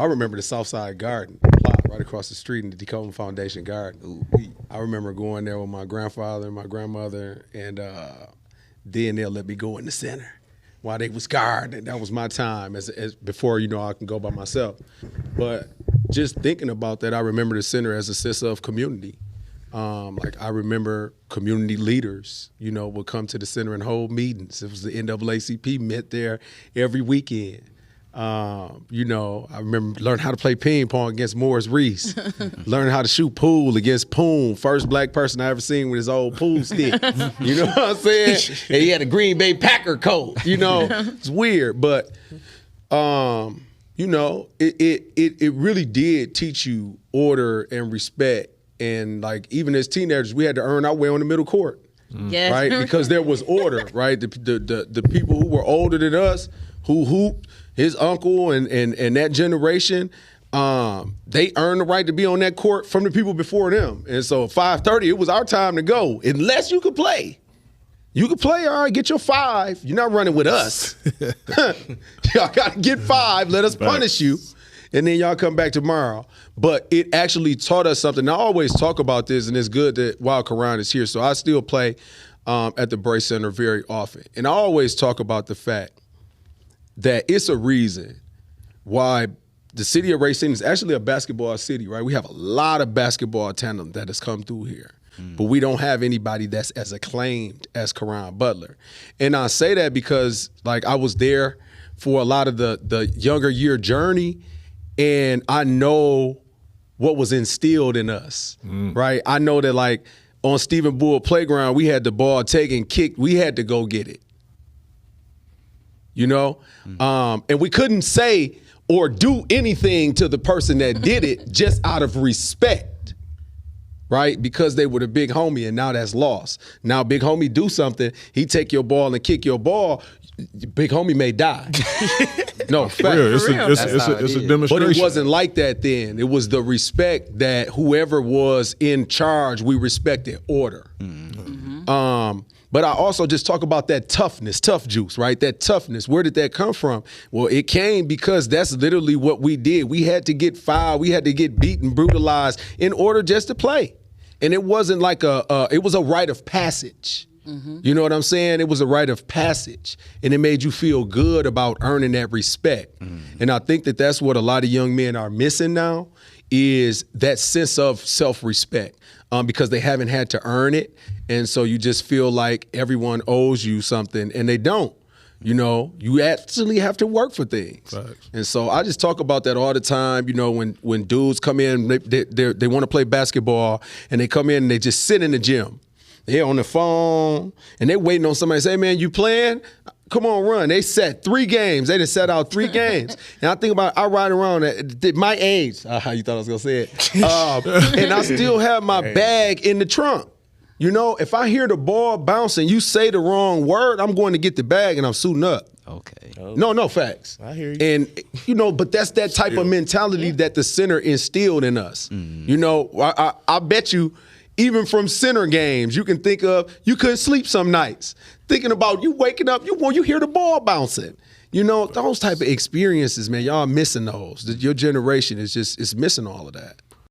I remember the Southside Garden plot right across the street in the Decoman Foundation Garden. Ooh. I remember going there with my grandfather and my grandmother, and then they'll let me go in the center while they was guarding. That was my time as before, I can go by myself. But just thinking about that, I remember the center as a sense of community. I remember community leaders, would come to the center and hold meetings. It was the NAACP met there every weekend. I remember learning how to play ping pong against Morris Reese, learning how to shoot pool against Poon, first black person I ever seen with his old pool stick. You know what I'm saying? And he had a Green Bay Packer coat. It's weird, but it really did teach you order and respect. And even as teenagers, we had to earn our way on the middle court, yes. Right? Because there was order, right? The people who were older than us, who hooped, his uncle and that generation, they earned the right to be on that court from the people before them. And so at 5:30, it was our time to go, unless you could play. You could play, all right, get your 5. You're not running with us. Y'all got to get 5. Let us punish you. And then y'all come back tomorrow. But it actually taught us something. I always talk about this, and it's good that Wild Karan is here. So I still play at the Brace Center very often. And I always talk about the fact that it's a reason why the city of Racine is actually a basketball city, right? We have a lot of basketball talent that has come through here. But we don't have anybody that's as acclaimed as Karan Butler. And I say that because, I was there for a lot of the younger year journey, and I know what was instilled in us, right? I know that, on Stephen Bull Playground, we had the ball taken, kicked. We had to go get it, And we couldn't say or do anything to the person that did it just out of respect, right? Because they were the big homie, and now that's lost. Now big homie do something, he take your ball and kick your ball, big homie may die. No, fact. It's a demonstration. But it wasn't like that then. It was the respect that whoever was in charge, we respected order. But I also just talk about that toughness, tough juice, right? That toughness. Where did that come from? Well, it came because that's literally what we did. We had to get fouled. We had to get beaten, brutalized in order just to play. And it wasn't it was a rite of passage. You know what I'm saying? It was a rite of passage, and it made you feel good about earning that respect. And I think that that's what a lot of young men are missing now, is that sense of self-respect, because they haven't had to earn it. And so you just feel like everyone owes you something, and they don't. You actually have to work for things. Facts. And so I just talk about that all the time. When dudes come in, they want to play basketball, and they come in and they just sit in the gym. They're on the phone, and they're waiting on somebody to say, man, you playing? Come on, run. They set 3 games. They done set out 3 games. And I think about, I ride around at my age. How you thought I was going to say it. And I still have my bag in the trunk. If I hear the ball bouncing, you say the wrong word, I'm going to get the bag and I'm suiting up. Okay. No, facts. I hear you. And, but that's that type of mentality that the center instilled in us. I bet you, even from center games, you can think of, you couldn't sleep some nights. Thinking about you waking up, you hear the ball bouncing. Those type of experiences, man, y'all missing those. Your generation is missing all of that.